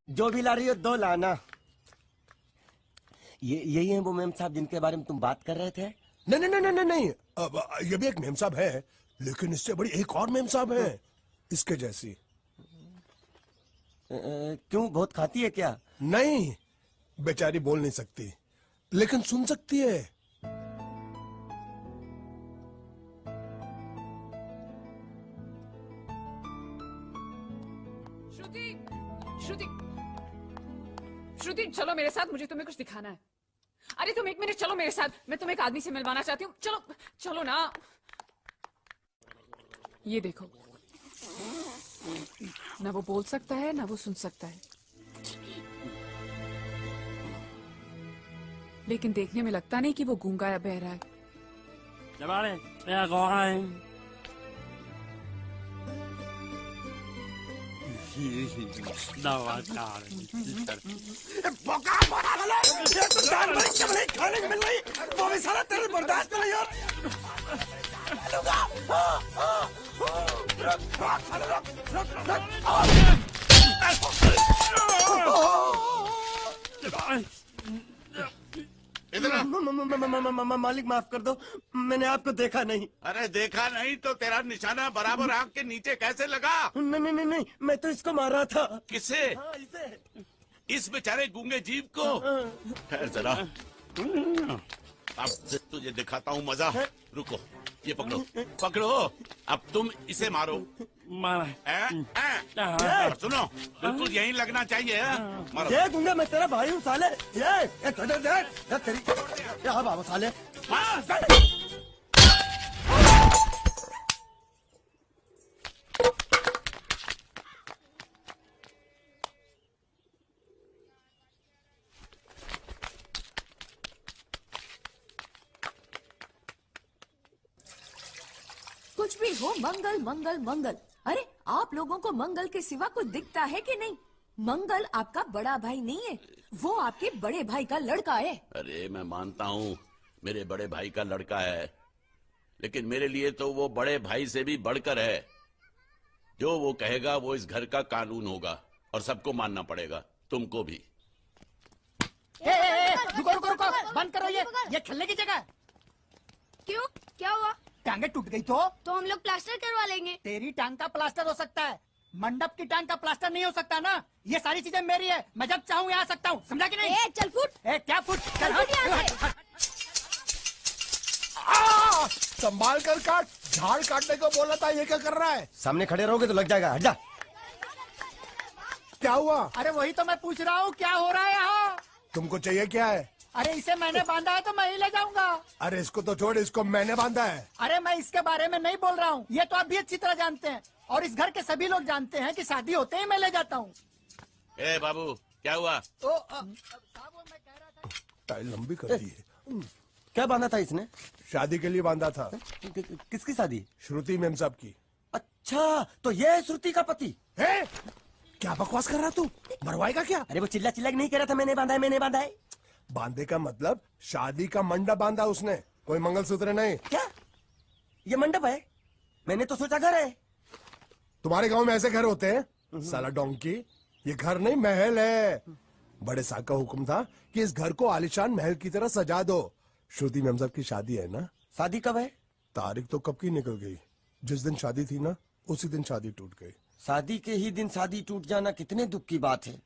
जो भी ला रही हो दो लाना। ये यही है वो मेम साहब जिनके बारे में तुम बात कर रहे थे? नहीं नहीं नहीं नहीं नहीं, अब ये भी एक मेम साहब है, लेकिन इससे बड़ी एक और मेम साहब है इसके जैसी। क्यों, बहुत खाती है क्या? नहीं, बेचारी बोल नहीं सकती लेकिन सुन सकती है। श्रुति, श्रुति, श्रुति चलो मेरे साथ, मुझे तुम्हें कुछ दिखाना है। अरे तुम 1 मिनट चलो मेरे साथ, मैं तुम्हें एक आदमी से मिलवाना चाहती हूँ। चलो चलो ना। ये देखो, ना वो बोल सकता है ना वो सुन सकता है, लेकिन देखने में लगता नहीं कि वो गूंगा या बहरा है। खाने को मिल रही वो भी सारा तेरे बर्दाश्त नहीं यार। मालिक माफ कर दो, मैंने आपको देखा नहीं। अरे देखा नहीं तो तेरा निशाना बराबर आंख के नीचे कैसे लगा? नहीं नहीं नहीं, मैं तो इसको मारा था। किसे? इसे। इस बेचारे गूंगे जीव को? ठहर जरा, अब तुझे दिखाता हूँ मजा। रुको, ये पकड़ो पकड़ो, अब तुम इसे मारो। सुनो, बिल्कुल यहीं लगना चाहिए। मारो। ये गूंगा, मैं तेरा भाई हूँ साले। ये तेरी क्या बाबा साले। कुछ भी हो, मंगल मंगल मंगल। अरे आप लोगों को मंगल के सिवा कुछ दिखता है कि नहीं? मंगल आपका बड़ा भाई नहीं है, वो आपके बड़े भाई का लड़का है। अरे मैं मानता हूँ मेरे बड़े भाई का लड़का है, लेकिन मेरे लिए तो वो बड़े भाई से भी बढ़कर है। जो वो कहेगा वो इस घर का कानून होगा और सबको मानना पड़ेगा, तुमको भी। रुको रुको रुको, बंद करो ये खेलने की जगह। क्यों, क्या हुआ? टांगे टूट गई तो हम लोग प्लास्टर करवा लेंगे। तेरी टांग का प्लास्टर हो सकता है, मंडप की टांग का प्लास्टर नहीं हो सकता ना। ये सारी चीजें मेरी है, मैं जब चाहूँ यहाँ आ सकता हूँ, समझा कि नहीं? चल फुट। क्या फुट? चल संभाल कर काट, झाड़ काटने को बोला था, ये क्या कर रहा है? सामने खड़े रहोगे तो लग जाएगा, हट जा। क्या हुआ? अरे वही तो मैं पूछ रहा हूँ, क्या हो रहा है यहाँ? तुमको चाहिए क्या है? अरे इसे मैंने बांधा है तो मैं ही ले जाऊंगा। अरे इसको तो छोड़, इसको मैंने बांधा है। अरे मैं इसके बारे में नहीं बोल रहा हूँ, ये तो आप भी अच्छी तरह जानते हैं और इस घर के सभी लोग जानते हैं कि शादी होते ही मैं ले जाता हूँ। ए बाबू, क्या हुआ? साहब मैं कह रहा था, टाइल लंबी कर दी है। क्या बांधा था इसने? शादी के लिए बांधा था। किसकी शादी? श्रुति मेम साहब की। अच्छा, तो ये है श्रुति का पति? है? क्या बकवास कर रहा तू? मरवाएगा क्या? अरे वो चिल्ला चिल्ला नहीं कह रहा था मैंने बांधा है, मैंने बांधा है। बांधे का मतलब शादी का मंडप बांधा उसने, कोई मंगलसूत्र नहीं। क्या ये मंडप है? मैंने तो सोचा घर है। तुम्हारे गांव में ऐसे घर होते हैं साला डोंकी? ये घर नहीं, महल है। बड़े साहब का हुक्म था कि इस घर को आलीशान महल की तरह सजा दो। श्रुति मेम साहब की शादी है ना? शादी कब है? तारीख तो कब की निकल गई, जिस दिन शादी थी ना उसी दिन शादी टूट गई। शादी के ही दिन शादी टूट जाना कितने दुख की बात है।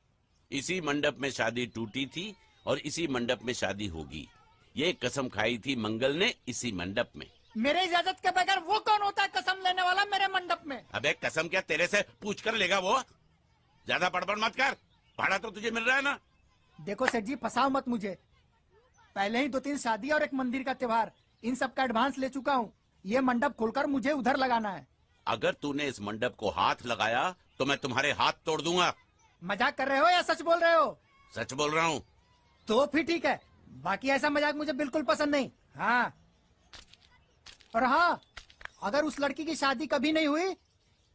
इसी मंडप में शादी टूटी थी और इसी मंडप में शादी होगी। ये कसम खाई थी मंगल ने इसी मंडप में। मेरे इजाजत के बगैर वो कौन होता है कसम लेने वाला मेरे मंडप में? अबे कसम क्या तेरे से पूछ कर लेगा वो? ज्यादा बड़बड़ मत कर, भाड़ा तो तुझे मिल रहा है ना। देखो सेठ जी, फंसाओ मत मुझे। पहले ही 2-3 शादी और एक मंदिर का त्योहार, इन सब का एडवांस ले चुका हूँ। ये मंडप खोलकर मुझे उधर लगाना है। अगर तूने इस मंडप को हाथ लगाया तो मैं तुम्हारे हाथ तोड़ दूंगा। मजाक कर रहे हो या सच बोल रहे हो? सच बोल रहा हूँ। तो फिर ठीक है, बाकी ऐसा मजाक मुझे बिल्कुल पसंद नहीं। हाँ, और हाँ, अगर उस लड़की की शादी कभी नहीं हुई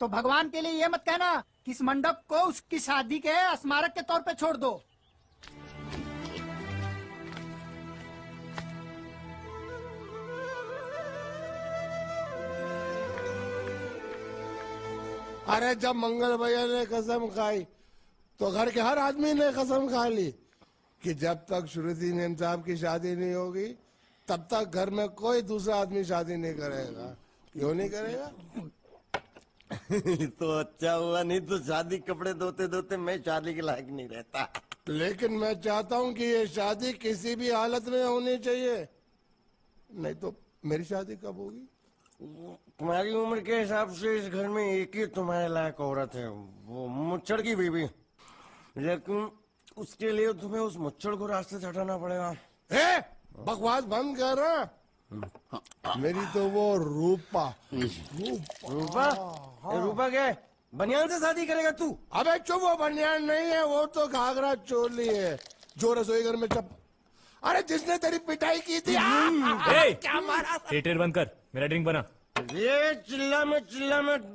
तो भगवान के लिए ये मत कहना कि इस मंडप को उसकी शादी के स्मारक के तौर पे छोड़ दो। अरे जब मंगल भैया ने कसम खाई तो घर के हर आदमी ने कसम खा ली कि जब तक श्रुति नेम साहब की शादी नहीं होगी तब तक घर में कोई दूसरा आदमी शादी नहीं करेगा। क्यों नहीं करेगा? तो अच्छा हुआ, नहीं तो शादी कपड़े धोते धोते मैं शादी के लायक नहीं रहता। लेकिन मैं चाहता हूँ कि ये शादी किसी भी हालत में होनी चाहिए, नहीं तो मेरी शादी कब होगी? तुम्हारी उम्र के हिसाब से इस घर में एक ही तुम्हारे लायक औरत है, वो मुच्छड़ की बीवी। लेकिन उसके लिए तुम्हें उस मुच्छड़ को रास्ते से हटाना पड़ेगा। बकवास बंद कर रहा। मेरी तो वो रूपा। रूपा? रूपा क्या है? बनियान से शादी करेगा तू? अबे चुप, वो बनियान नहीं है, वो तो घाघरा चोली है जो रसोई घर में चप। अरे जिसने तेरी पिटाई की थी। क्या मारा? थिएटर बंद कर, मेरा ड्रिंक बना। ये चिल्ला में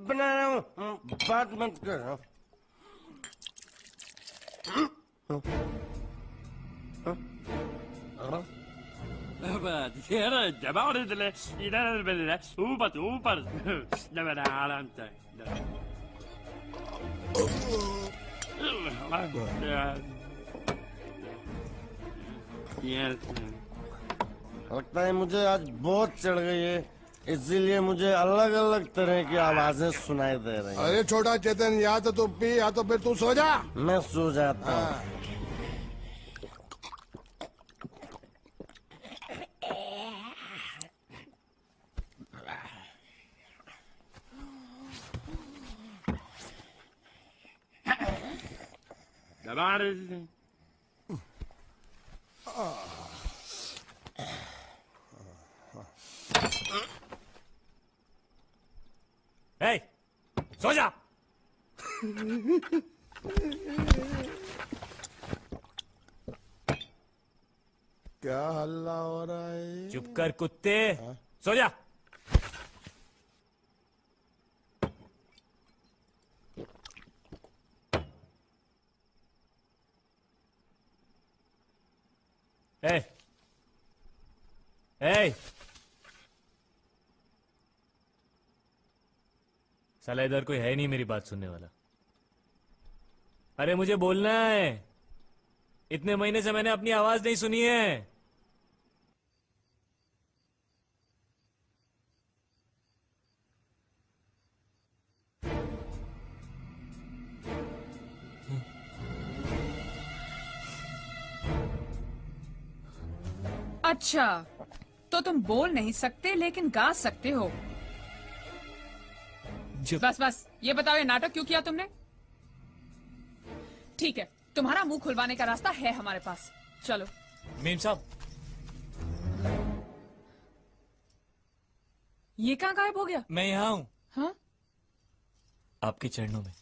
बना रहा हूँ, बात मत कर। लगता है मुझे आज बहुत चढ़ गई है, इसीलिए मुझे अलग अलग तरह की आवाजें सुनाई दे रही हैं। अरे छोटा चेतन, या तो तू पी या तो फिर तू सो जा। मैं सो जाता हूँ। सो जा। क्या हल्ला हो रहा है? चुप कर कुत्ते, सो जा। ए, ए, साला इधर कोई है नहीं मेरी बात सुनने वाला। अरे मुझे बोलना है, इतने महीने से मैंने अपनी आवाज नहीं सुनी है। अच्छा, तो तुम बोल नहीं सकते लेकिन गा सकते हो। बस बस, ये बताओ ये नाटक क्यों किया तुमने? ठीक है, तुम्हारा मुंह खुलवाने का रास्ता है हमारे पास, चलो। मेम साहब, ये कहाँ गायब हो गया? मैं यहाँ हूँ। हाँ? आपके चरणों में।